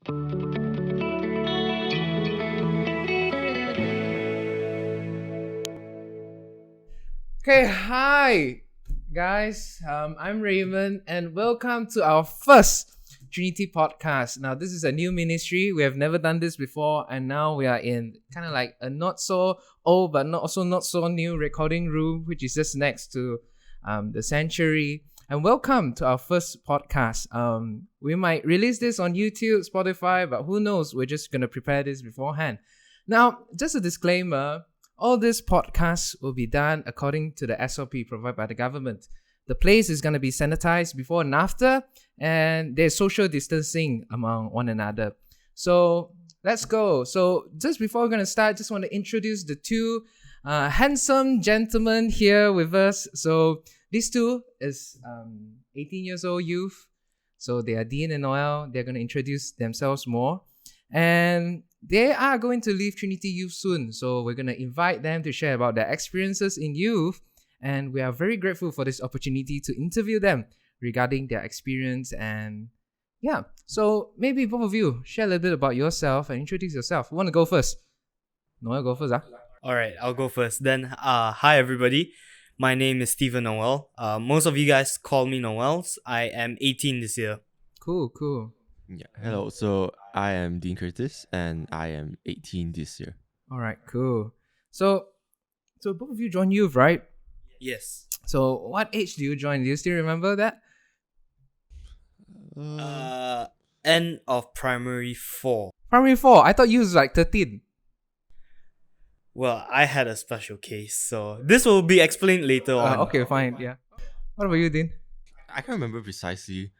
Okay, hi guys. I'm Raymond, and welcome to our first Trinity podcast. Now, this is a new ministry. We have never done this before, and now we are in kind of like a not so old but not so new recording room, which is just next to the sanctuary. And welcome to our first podcast. We might release this on YouTube, Spotify, but who knows? We're just gonna prepare this beforehand. Now, just a disclaimer. All these podcasts will be done according to the SOP provided by the government. The place is going to be sanitized before and after, and there's social distancing among one another. So let's go. So just before we're going to start, just want to introduce the two handsome gentlemen here with us. So these two is 18 years old youth. So they are Dean and Noel. They're going to introduce themselves more. And they are going to leave Trinity Youth soon, so we're going to invite them to share about their experiences in youth, and we are very grateful for this opportunity to interview them regarding their experience. And yeah, so maybe both of you share a little bit about yourself and introduce yourself. Who want to go first? Noel, go first. All right, I'll go first. Then, hi everybody. My name is Stephen Noel. Most of you guys call me Noels. I am 18 this year. Cool. Yeah. Hello. So I am Dean Curtis, and I am 18 this year. All right, cool. So both of you joined youth, right? Yes. So what age do you join? Do you still remember that? End of primary 4. Primary 4. I thought you was like 13. Well, I had a special case, so this will be explained later on. Okay, fine. Yeah. What about you, Dean? I can't remember precisely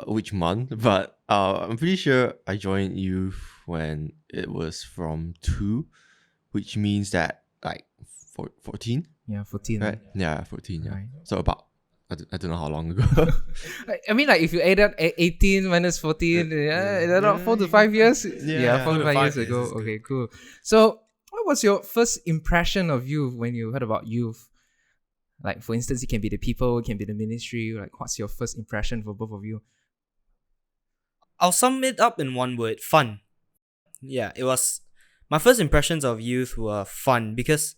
which month, but I'm pretty sure I joined youth when it was from 2, which means that like 14. Yeah, 14. Right? Yeah, 14. Yeah. Right. So about I don't know how long ago. I mean, like if you add up 18 minus 14, around 4 to 5 years. Yeah, 4 to 5 years ago. Okay, cool. So, what was your first impression of youth when you heard about youth? Like, for instance, it can be the people, it can be the ministry. Like, what's your first impression for both of you? I'll sum it up in one word: fun. Yeah, it was. My first impressions of youth were fun because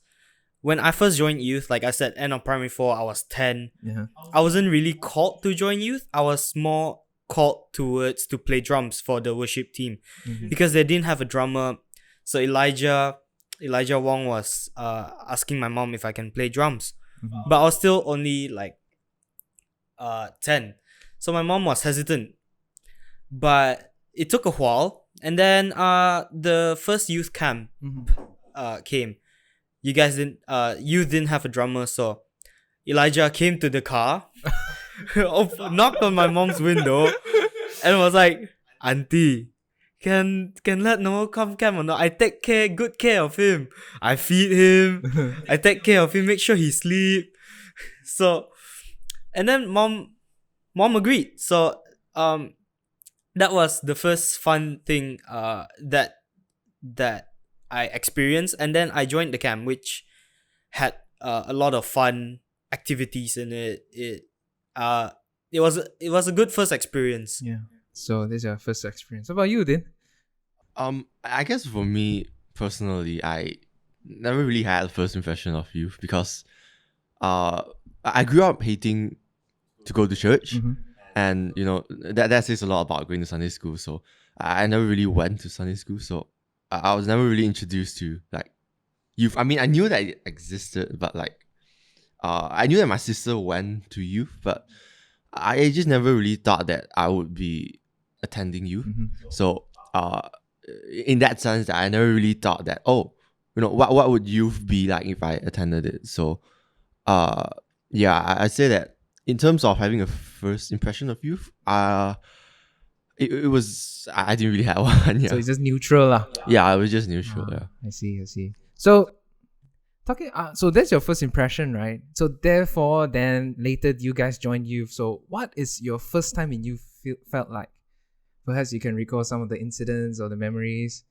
when I first joined youth, like I said, end of primary 4, I was 10. Yeah. I wasn't really called to join youth. I was more called towards to play drums for the worship team because they didn't have a drummer. So Elijah Wong was asking my mom if I can play drums. But I was still only like 10. So my mom was hesitant. But it took a while. And then the first youth camp came. You didn't have a drummer, so Elijah came to the car, knocked on my mom's window, and was like, "Auntie, can let Noel come camp or not? I take good care of him. I feed him. I take care of him, make sure he sleep." So, and then mom agreed. So, that was the first fun thing that I experienced. And then I joined the camp, which had a lot of fun activities in it. It was a good first experience. Yeah. So this is your first experience. How about you, Dean? I guess for me personally, I never really had a first impression of youth because I grew up hating to go to church, and you know that says a lot about going to Sunday school. So I never really went to Sunday school. So I was never really introduced to like youth. I mean, I knew that it existed, but like I knew that my sister went to youth, but I just never really thought that I would be attending youth. So in that sense, I never really thought that, oh, you know, what would youth be like if I attended it. So yeah, I say that in terms of having a first impression of youth, it was, I didn't really have one. Yeah. So it's just neutral lah. Yeah, it was just neutral. Yeah. I see. So so that's your first impression, right? So therefore, then later you guys joined youth. So what is your first time in youth felt like? Perhaps you can recall some of the incidents or the memories.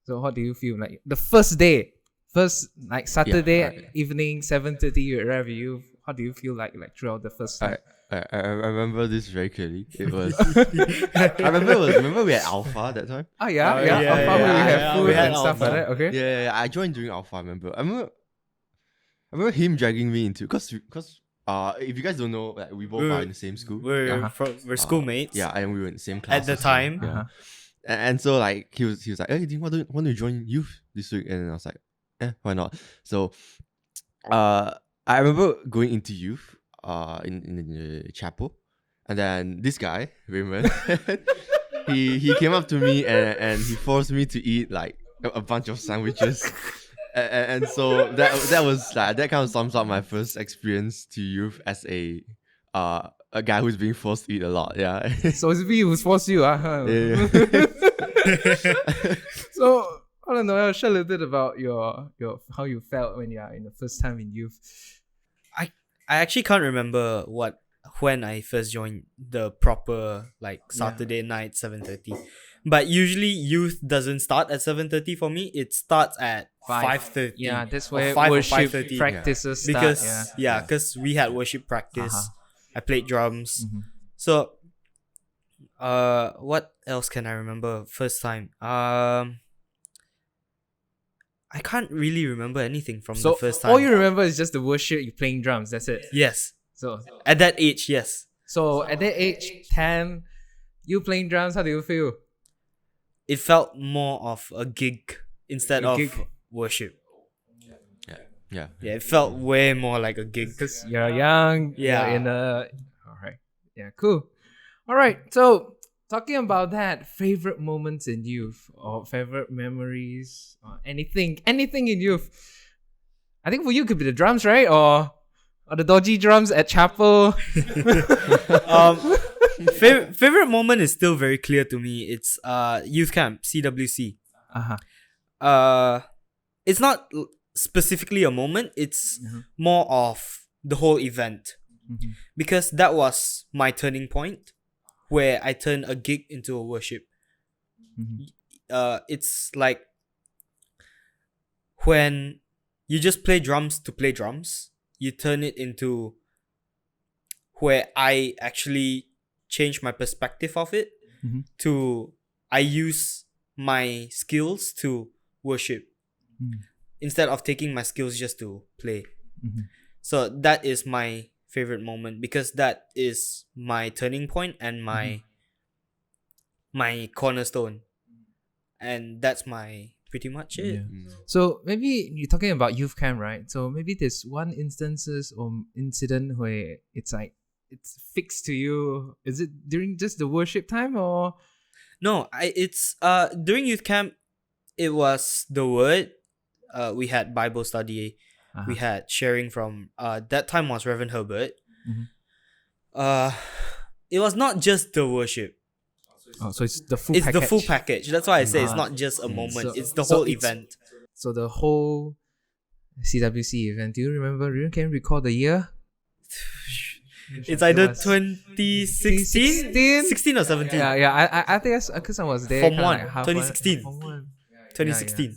So how do you feel like the first day, like Saturday evening, 7:30 you arrive at youth? How do you feel like throughout the first time? I remember this very clearly. It was remember we had Alpha that time. Oh yeah, Oh, yeah. yeah, Alpha, where we yeah, have yeah, food we had and stuff like Alpha. that. Okay. Yeah, I joined during Alpha. I remember him dragging me into because if you guys don't know, like, we both are in the same school. We're schoolmates. Yeah, and we were in the same class At the as well. time. Yeah. And so like he was like, hey, Dean, why don't you join youth this week? And then I was like, why not? So I remember going into youth in the chapel, and then this guy, Raymond, he came up to me and he forced me to eat like a bunch of sandwiches. And so that was like, that kind of sums up my first experience to youth as a guy who's being forced to eat a lot. Yeah. So it's me who's forced you, Yeah. So I don't know. Share a little bit about your how you felt when you are in the first time in youth. I actually can't remember when I first joined the proper like Saturday night 7:30. But usually youth doesn't start at 7:30 for me. It starts at 5:30. Yeah, that's or where 5 or worship 5:30. practices start. Because because we had worship practice. I played drums. Mhm. So what else can I remember first time? I can't really remember anything from So the first time. all you remember is just the worship, you playing drums. That's it. Yes. So At that age, yes. at that age, 10, you playing drums. How do you feel? It felt more of a gig instead A of gig. worship. Yeah. Yeah, it felt way more like a gig. Because you're young. Yeah. You're in all right. Yeah. Cool. All right. So talking about that, favorite moments in youth or favorite memories or anything in youth. I think for you could be the drums, right? Or the dodgy drums at chapel. Favorite moment is still very clear to me. It's youth camp, CWC. It's not specifically a moment. It's more of the whole event, because that was my turning point, where I turned a gig into a worship. It's like when you just play drums to play drums, you turn it into where I actually change my perspective of it to I use my skills to worship instead of taking my skills just to play. So that is my favorite moment, because that is my turning point and my cornerstone, and that's my pretty much it. Yeah. So maybe you're talking about youth camp, right? So maybe there's one instances or incident where it's like it's fixed to you. Is it during just the worship time or? No, it's during youth camp, it was the word. We had Bible study. We had sharing from that time was Reverend Herbert. It was not just the worship. Oh, so it's the full It's package. the full package. That's why I say it's not just a moment. So- it's the so whole it's- event. So the whole CWC event. Do you remember? Can you recall the year? It's either was 2016, 16 or 17. Yeah. I think because I was there. Form kinda one, like half 2016. Form one. 2016.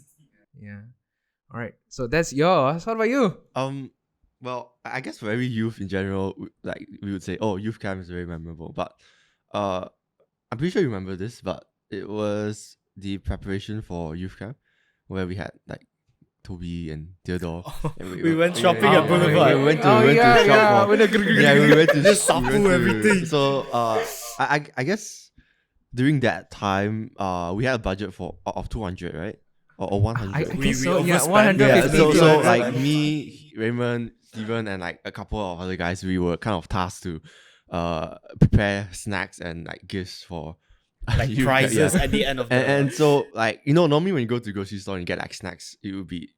Yeah. All right. So that's yours. What about you? Well, I guess for every youth in general, like we would say, oh, youth camp is very memorable. But I'm pretty sure you remember this, but it was the preparation for youth camp where we had like Toby and Theodore. And We went shopping at Boulevard. We went to Oh, we went yeah, to shop yeah. for- With the yeah, we went to Just we sapu went to- everything. So I guess during that time we had a budget of 200, right? Or 100. I We think so. Yeah, overspent. 150. Yeah, so 200. like me, Raymond, Steven, and like a couple of other guys, we were kind of tasked to prepare snacks and like gifts for Like youth. prizes Yeah. at the end of the And so like normally when you go to the grocery store and you get like snacks, it would be,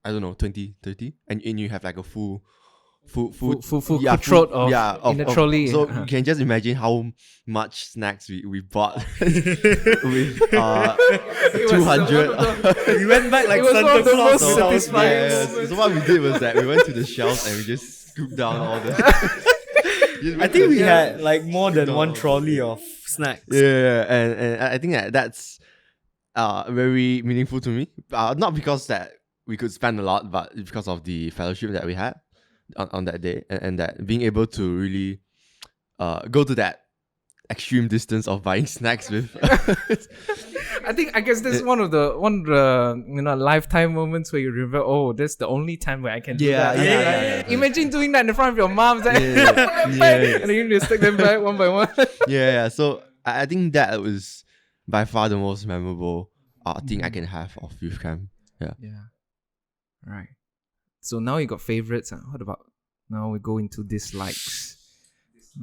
I don't know, 20, 30, and you have like a full control of in the trolley. So you can just imagine how much snacks we bought with 200. we went back like It was one of the Santa Claus. most satisfying So what we did was that we went to the shelves and we just scooped down all the. I think we had like more than one trolley of snacks. Yeah, and I think that's very meaningful to me. Not because that we could spend a lot, but because of the fellowship that we had on that day, and that being able to really go to that extreme distance of buying snacks with. I guess this is one of the lifetime moments where you remember, oh, that's the only time where I can do that. Yeah. Imagine doing that in front of your mom, like, Yeah. and then you need to stick them back one by one. Yeah. So I think that was by far the most memorable thing I can have of youth camp. Yeah. Right. So now you got favorites. What about now we go into dislikes?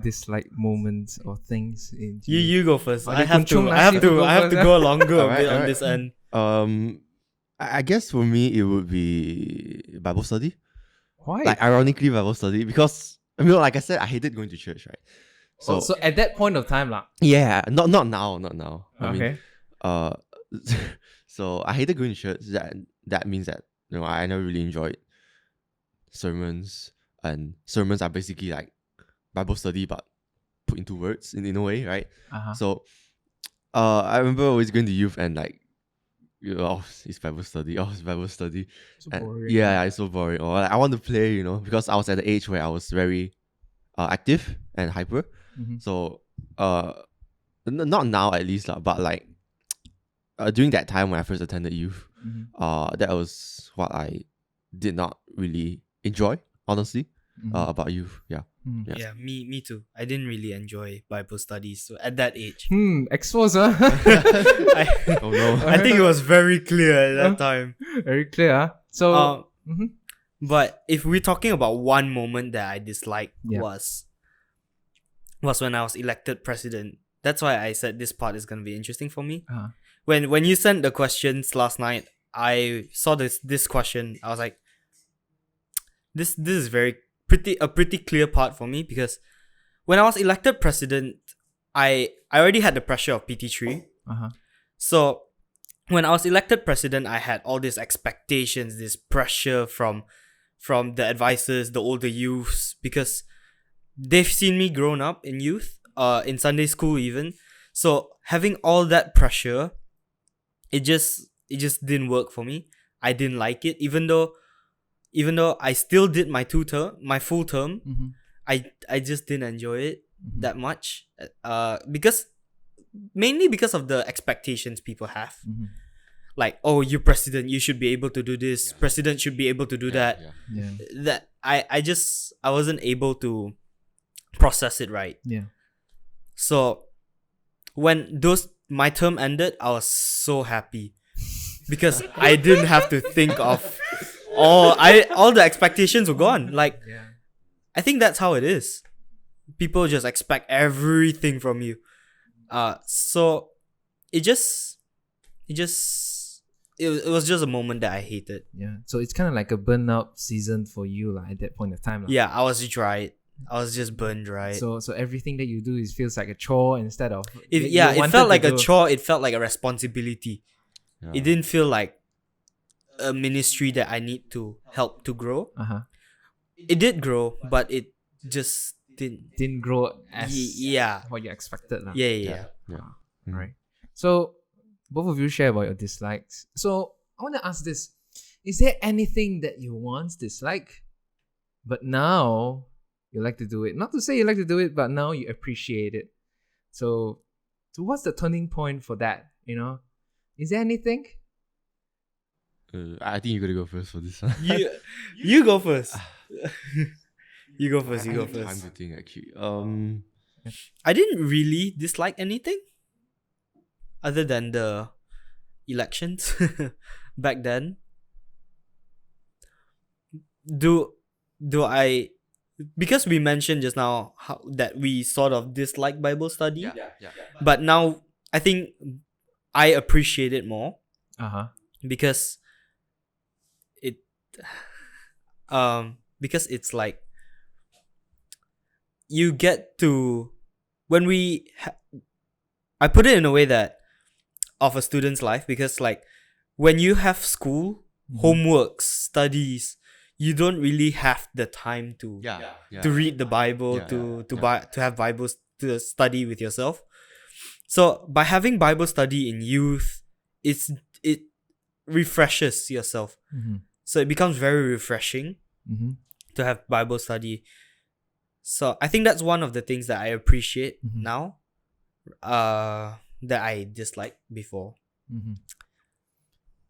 Dislike moments or things in You go first. I Adik have to Kuncung I have to go longer a bit on Alright. this end. I guess for me it would be Bible study. Why? Like ironically Bible study, because like I said, I hated going to church, right? So at that point of time, Yeah, not now. I okay. mean, so I hated going to church. That means that I never really enjoyed sermons, and sermons are basically like Bible study but put into words in a way, right? Uh-huh. So I remember always going to youth and like, it's Bible study. Oh, it's Bible study. So And boring. yeah, it's so boring. Or like, I want to play, because I was at the age where I was very active and hyper. Mhm. So not now at least, but like during that time when I first attended youth, Mhm. that was what I did not really enjoy, honestly, Mhm. about youth. Yeah. Mhm. Yeah. Yeah, me too. I didn't really enjoy Bible studies so at that age. Expose, huh? I, Oh no. I think it was very clear at that time. Very clear, huh? So, mhm. But if we're talking about one moment that I disliked Yeah. was when I was elected president. That's why I said this part is gonna be interesting for me. Uh-huh. When you sent the questions last night, I saw this question. I was like, this is a pretty clear part for me, because when I was elected president, I already had the pressure of PT3. Uh-huh. So when I was elected president, I had all these expectations, this pressure from the advisors, the older youths, because they've seen me grown up in youth, in Sunday school even. So having all that pressure, it just didn't work for me. I didn't like it, even though I still did my full term. Mhm. I just didn't enjoy it Mhm. that much. Mainly because of the expectations people have. Mhm. Like, oh, you're president, you should be able to do this. Yeah. President should be able to do that. Yeah. Yeah. That I wasn't able to process it right. Yeah. So when my term ended, I was so happy because I didn't have to think of all the expectations were gone. Like, Yeah. I think that's how it is. People just expect everything from you. So it was just a moment that I hated. Yeah. So it's kind of like a burnout season for you at that point of time. Yeah, I was dry. I was just burned dry. So everything that you do feels like a chore instead of It you wanted felt to like a do. chore. It felt like a responsibility. Yeah. It didn't feel like a ministry that I need to help to grow. Uh-huh. It did grow, but it just Didn't grow as yeah. what you expected. Yeah. Yeah. Right. So both of you share about your dislikes. So I want to ask this. Is there anything that you once dislike, but now you like to do it? Not to say you like to do it, but now you appreciate it. So what's the turning point for that? Is there anything? I think you gotta go first for this one. You go first. You go first. I need time to think actually. I didn't really dislike anything other than the elections back then. Do I, because we mentioned just now that we sort of dislike Bible study, Yeah. but now I think I appreciate it more Uh-huh. because because it's like you get to, when I put it in a way that of a student's life, because like when you have school, homeworks, studies, you don't really have the time to read the Bible, to have Bibles to study with yourself. So by having Bible study in youth, it refreshes yourself. Mm-hmm. So it becomes very refreshing Mm-hmm. to have Bible study. So I think that's one of the things that I appreciate Mhm. now, that I disliked before. Mhm.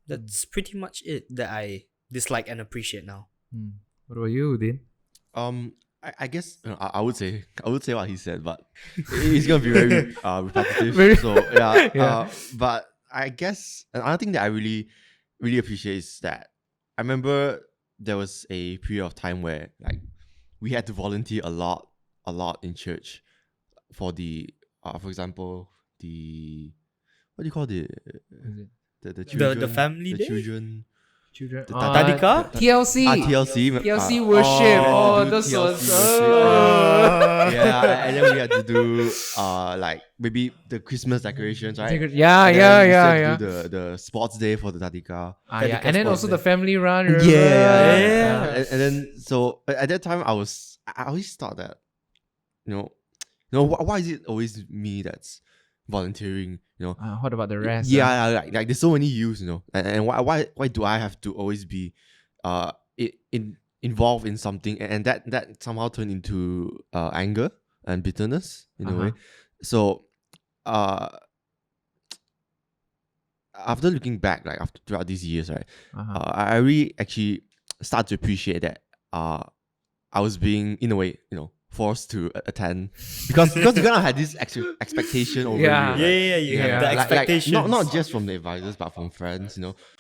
That's pretty much it that I dislike and appreciate now. Mm. What about you, Dean? I guess I would say what he said, but it's gonna be very repetitive. Very- So yeah, Yeah. but I guess another thing that I really appreciate is that I remember there was a period of time where like we had to volunteer a lot in church for the for example the what do you call Is it the children The family the day? children children? the Tadika? TLC. TLC TLC worship. oh, Those TLC was. worship. Yeah, and then we had to do like maybe the Christmas decorations, right? Yeah, And then yeah, we still yeah, had yeah. to do the sports day for the Tadika. Yeah. Tadika And then sports also day. the family run. Yeah, Remember? Yeah. And then so at that time I always thought that why is it always me that's volunteering? What about the rest? Yeah, like there's so many youths, and why do I have to always be involved in something, and that somehow turned into anger and bitterness in a way. So after looking back, like throughout these years, right, I really actually start to appreciate that I was being in a way forced to attend because you kind of had this expectation over Yeah. you, Yeah, right? you have the Like, expectations. not just from the advisors but from friends,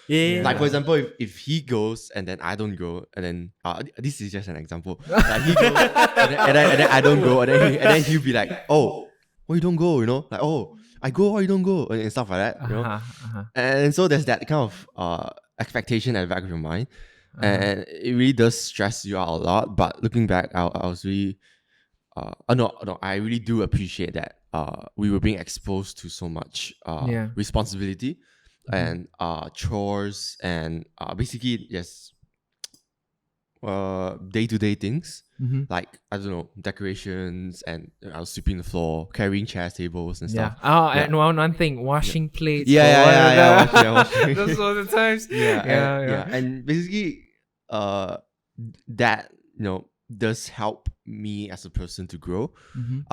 Yeah. like for example, if he goes and then I don't go, and then this is just an example. Like he goes and then I don't go, and then he'll be like, oh, why you don't go? Like, oh, I go, why you don't go, and stuff like that. And so there's that kind of expectation at the back of your mind, and it really does stress you out a lot. But looking back, I was really no, I really do appreciate that we were being exposed to so much responsibility and chores and basically just day-to-day things, like I don't know, decorations, and I was sweeping the floor, carrying chairs, tables and stuff. And one thing, washing plates. Washing. Those were the times. Yeah. And basically that does help me as a person to grow.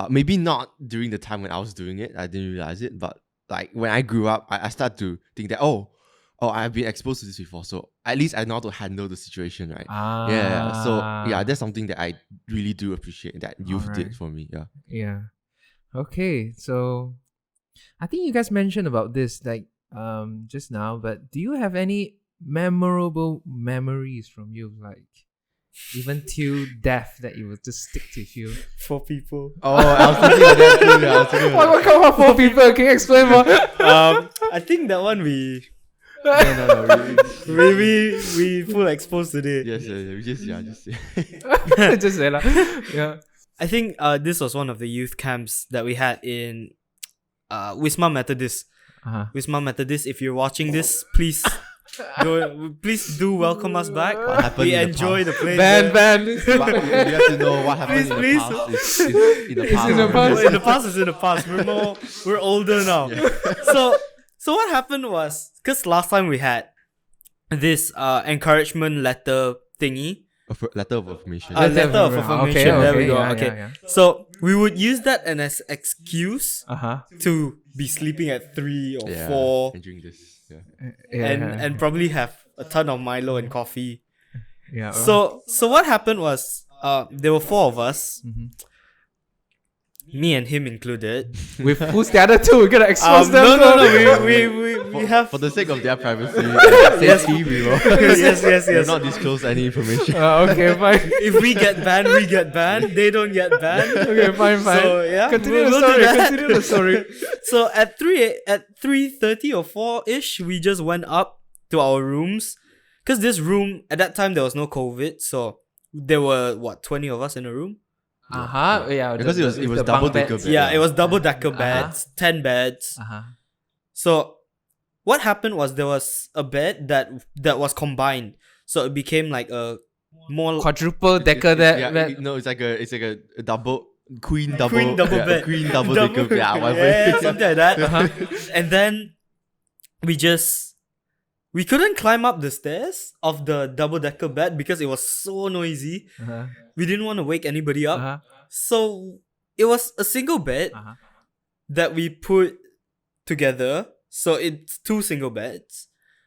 Maybe not during the time when I was doing it, I didn't realize it, but like when I grew up, I started to think that I've been exposed to this before, so at least I know how to handle the situation, right? So that's something that I really do appreciate that youth did for me. Yeah. Okay, so I think you guys mentioned about this like just now, but do you have any memorable memories from you, like even till death, that you will just stick with you? 4 people. Oh, I was thinking of that too. I was thinking of What kind of 4 people? Can you explain more? I think that one we No. we full exposed today. Yes, we just Just say lah. Yeah. I think this was one of the youth camps that we had in Wisma Methodist. Wisma Methodist, if you're watching this, please please do welcome us back. What happened We in the enjoy the past? place. Ban. But you have to know what happened Please, in the please. past. Is in the past. in the past. In the past is in the past. We're older now. So what happened was, because last time we had this encouragement letter thingy. Letter of affirmation. Letter of affirmation. There we go. Yeah, Okay. yeah. So we would use that as excuse Uh-huh. to be sleeping at 3 or Yeah, 4 and drink this. and probably have a ton of Milo and coffee. Yeah. So what happened was there were 4 of us, me and him included. with who's the other 2? We're gonna expose them. No. We have For the sake of their privacy and safety, we will yes. not disclose any information. Okay, fine. If we get banned, we get banned. They don't get banned. Okay, fine. So yeah, Continue we'll the do story. that. Continue the story. So at 3:30 or 4-ish, we just went up to our rooms, because this room at that time there was no COVID, so there were 20 of us in a room. Yeah. Because it was the double bunk beds. decker bed. Yeah, it was double-decker beds, 10 beds. So what happened was there was a bed that was combined, so it became like a more Quadruple decker Yeah, bed. no, it's like a double queen double bed. queen double decker bed. Yeah, whatever. Yeah, something like that. And then we couldn't climb up the stairs of the double-decker bed because it was so noisy. We didn't want to wake anybody up. So it was a single bed Uh-huh. that we put together. So it's two single beds,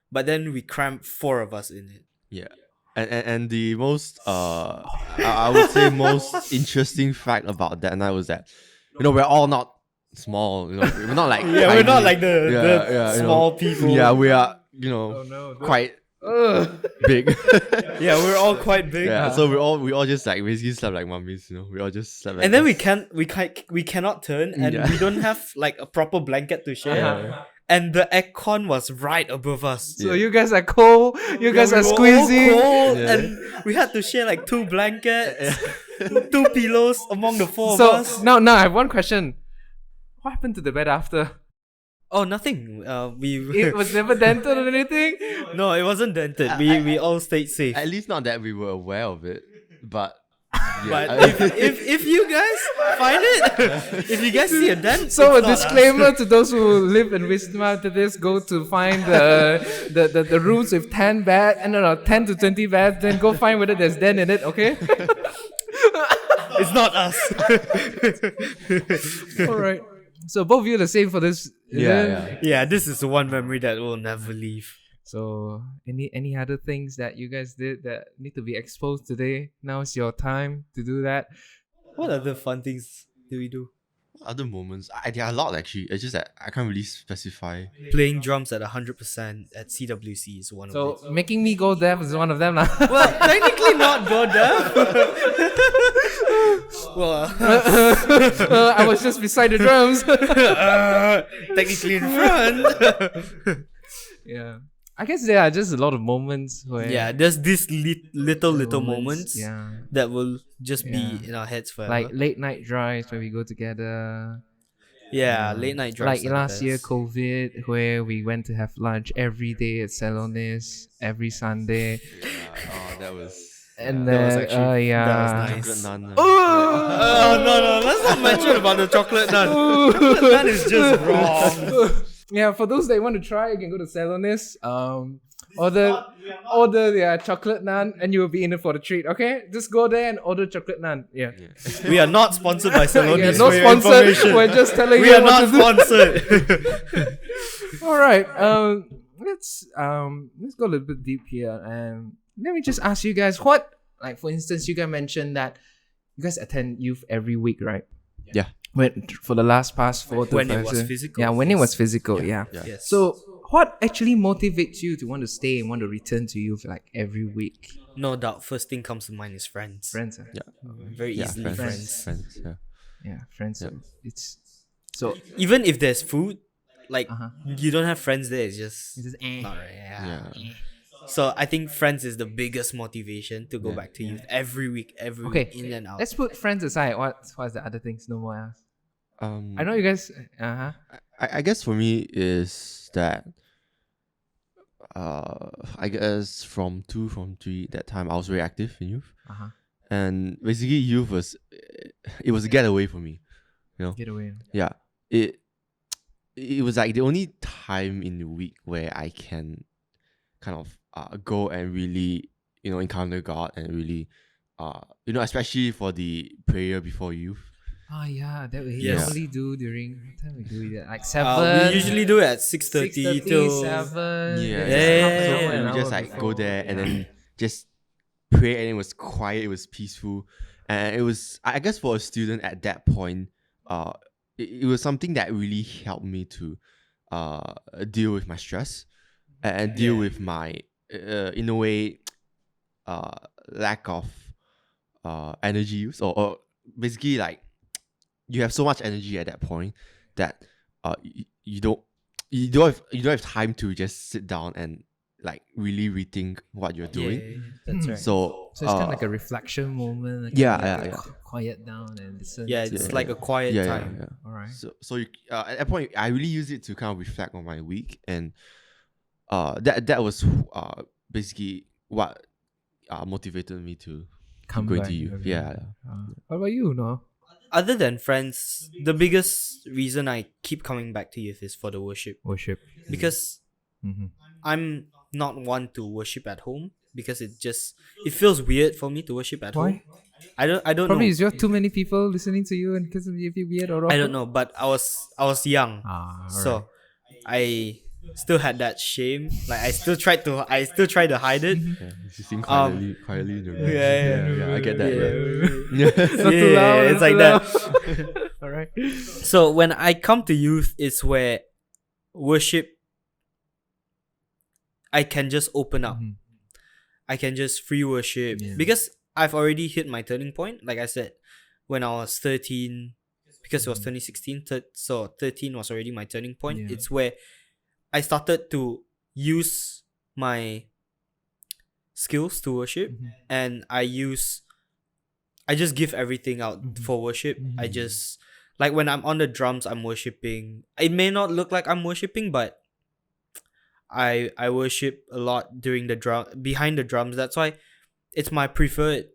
but then we crammed four of us in it. Yeah. And the most I would say most interesting fact about that night was that, we're all not small, we're not like Yeah, we're not tiny. like the small people. Yeah, we are, Oh no. quite Ugh. big. Yeah, we're all quite big. Yeah, so we all just like basically slept like mummies, we all just slept like And then this. we cannot turn, and Yeah. we don't have like a proper blanket to share. Uh-huh. And the aircon was right above us. So Yeah. you guys are cold. You guys we are were all squeezy. cold, Yeah. and we had to share like two blankets, two pillows among the four of So us. now I have one question. What happened to the bed after? Oh, nothing. It was never dented or anything. No, it wasn't dented. We all stayed safe. At least not that we were aware of it, but But I- if you guys find it, if you guys see a dent, So a it's not us. disclaimer to those who live in Wisma after this: go to find the rooms with 10 beds, and no, 10 to 20 beds. Then go find whether there's dent in it. Okay. It's not us. All right. So both of you are the same for this. event? yeah. Yeah, this is the one memory that will never leave. So any other things that you guys did that need to be exposed today? Now is your time to do that. What other fun things do we do? Other moments, there are a lot actually. It's just that I can't really specify. Playing drums at 100% at CWC is one of So them. making me go deaf is one of them, lah. Well, technically not go deaf. Well, I was just beside the drums. technically in front. Yeah. I guess there are just a lot of moments where Yeah, there's these little moments Yeah. that will just be Yeah. in our heads forever. Like late night drives where we go together. yeah, late night drives. Like are the last year, best. COVID, where we went to have lunch every day at Celonis, every Sunday. That was. And That was then, actually- yeah. that was nice. Chocolate naan. Oh no, let's not mention about the chocolate naan. Chocolate naan is just wrong. Yeah, for those that want to try, you can go to Celonis. Order their chocolate naan, and you will be in it for the treat. Okay, just go there and order chocolate naan. Yeah, We are not sponsored by Celonis. yeah, no for your sponsor. information. We're just telling We you are what not to do. sponsored. All right. Let's go a little bit deep here, and let me just ask you guys what, like for instance, you guys mentioned that you guys attend youth every week, right? Yeah. For the last past 4 to When 5 it was years. physical. Yeah, when it yes. was physical. Yeah. Yeah. Yes. So, what actually motivates you to want to stay and want to return to youth like every week? no doubt, first thing comes to mind is friends. Friends. Huh? Yeah. Very Yeah, easily friends. friends. Yeah. Yeah, friends. Yeah. It's so. Even if there's food, like Uh-huh. you don't have friends there, it's just It's just, not right. Yeah. Yeah. So I think friends is the biggest motivation to go Yeah. back to youth every week, Okay, in and out. let's put friends aside. What's the other things? No more else. I know you guys. I guess for me is that I guess from 3 that time I was very active in youth, and basically youth was a getaway for me. Get away. Yeah, it was like the only time in the week where I can kind of go and really encounter God and really especially for the prayer before youth. Oh yeah, that we Yes. normally do during what time we do it? Like we 7. usually do it at 6:30 till 7. Yeah, Yeah. So we just like go there and then just pray, and it was quiet, it was peaceful, and it was, I guess, for a student at that point, it was something that really helped me to deal with my stress and deal with my in a way lack of energy use, or basically like you have so much energy at that point that you don't have time to just sit down and like really rethink what you're doing. That's right. So So it's kind of like a reflection moment. Like yeah, you have to yeah. Quiet down and listen. Yeah, to it's it. like a quiet yeah, time. yeah. All right. So at that point, I really use it to kind of reflect on my week, and that was basically what motivated me to Come go back into youth. every Yeah, week. What about you, Noah? Other than friends, the biggest reason I keep coming back to youth is for the worship. Worship. Because Mm-hmm. I'm not one to worship at home. because it feels weird for me to worship at home. Why? I don't Probably know. is there too many people listening to you and because of you feel weird or I don't know, but I was young. Ah, So I still had that shame. Like I still tried to hide it. Yeah, you sing Um, quietly in the room. yeah. I get that. Yeah. Yeah. Not too loud, It's not like too that. loud. All right. So when I come to youth, it's where worship I can just open up. Mhm. I can just free worship Yeah. because I've already hit my turning point. Like I said, when I was 13, because it was 2016, so 13 was already my turning point. Yeah. It's where I started to use my skills to worship, Mhm. and I just give everything out Mhm. for worship. I Mhm. just, like when I'm on the drums, I'm worshiping. It may not look like I'm worshiping, but I worship a lot during the behind the drums. That's why it's my preferred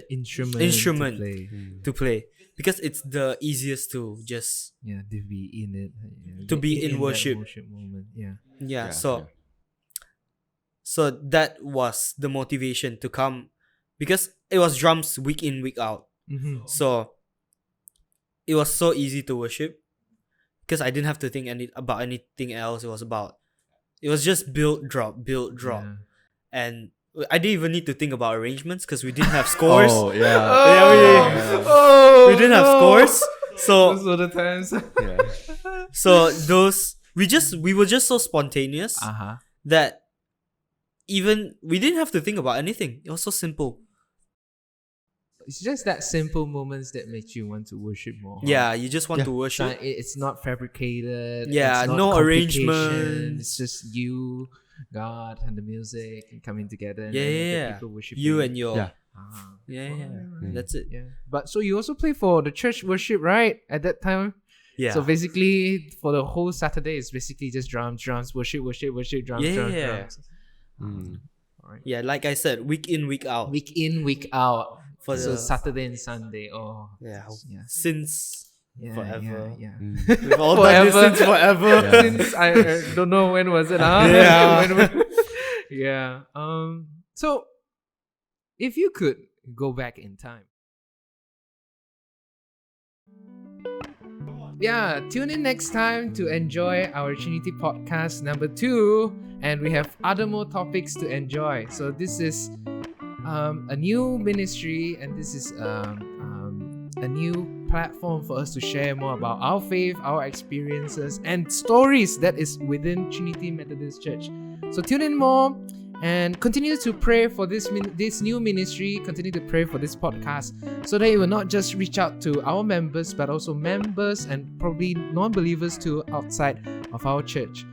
Instrument. Instrument. To play. to play, because it's the easiest to just Yeah, to be in it. Yeah, To be in that worship. moment. Yeah. yeah. So that was the motivation to come, because it was drums week in week out. Mm-hmm. So it was so easy to worship because I didn't have to think about anything else. It was just build drop, Yeah. and I didn't even need to think about arrangements because we didn't have scores. Oh, yeah. Yeah, Oh, we didn't have no. scores. So Those were the times. Yeah. we were just so spontaneous Uh-huh. that even we didn't have to think about anything. It was so simple. It's just that simple moments that make you want to worship more. Yeah, you just want Yeah. to worship. It's not fabricated. Yeah, it's not no complication. arrangements. It's just you, God, and the music and coming together. And Yeah, then yeah, the yeah. people worshiping. You and your Yeah. Ah. yeah. Alright. That's it. Yeah. But so you also play for the church worship, right? At that time. Yeah. So basically, for the whole Saturday, it's basically just drums, worship, drums, Yeah. drums. Mm. Alright. Yeah, like I said, week in, week out. Week in, week out. For So the- Saturday and Sunday. Oh. Yeah. Yeah. Since Yeah, forever. Yeah. Mm. We've all done this Forever. since forever. Yeah. Since I don't know when was it. Huh? Yeah. Yeah. So, if you could go back in time. Yeah, tune in next time to enjoy our Trinity podcast number 2, and we have other more topics to enjoy. So this is a new ministry, and this is a new platform for us to share more about our faith, our experiences, and stories that is within Trinity Methodist Church. So tune in more and continue to pray for this new ministry. Continue to pray for this podcast so that it will not just reach out to our members, but also members and probably non-believers too outside of our church.